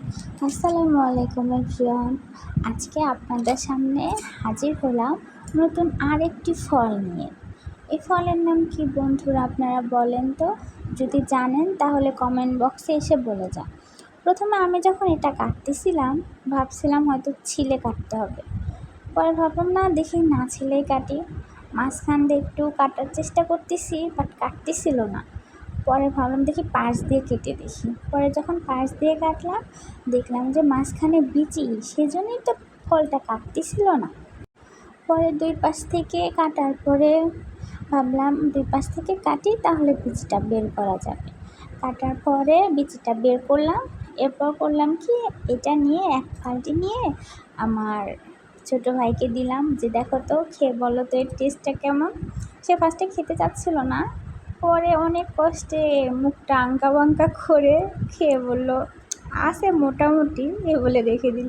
আসসালামু আলাইকুম এভরিওয়ান। আজকে আপনাদের সামনে হাজির হলাম নতুন আরেকটি ফল নিয়ে। এই ফলের নাম কি বন্ধুরা আপনারা বলেন তো? যদি জানেন তাহলে কমেন্ট বক্সে এসে বলে যান। প্রথমে আমি যখন এটা কাটতেছিলাম ভাবছিলাম হয়তো ছিলে কাটতে হবে। পরে ভাবলাম না, দেখি না ছিলেই কাটি। মাঝখান দিয়ে একটু কাটার চেষ্টা করতেছি, বাট কাটতেছিল না। পরে ভাবলাম দেখি পাশ দিয়ে কেটে দেখি। পরে যখন পাশ দিয়ে কাটলাম দেখলাম যে মাঝখানে বিচি, সেজন্যই তো ফলটা কাটতেছিল না। পরে দুই পাশ থেকে কাটার পরে ভাবলাম দুই পাশ থেকে কাটি তাহলে বিচিটা বের করা যাবে। কাটার পরে বিচিটা বের করলাম। এরপর করলাম কি, এটা নিয়ে এক ফালটি নিয়ে আমার ছোটো ভাইকে দিলাম যে দেখো তো, খেয়ে বলো তো এর টেস্টটা কেমন। সে ফার্স্টে খেতে চাচ্ছিল না, পরে অনেক কষ্টে মুখটা আঙ্কা বাঙ্কা করে খেয়ে বলল আছে মোটামুটি, এ বলে রেখে দিল।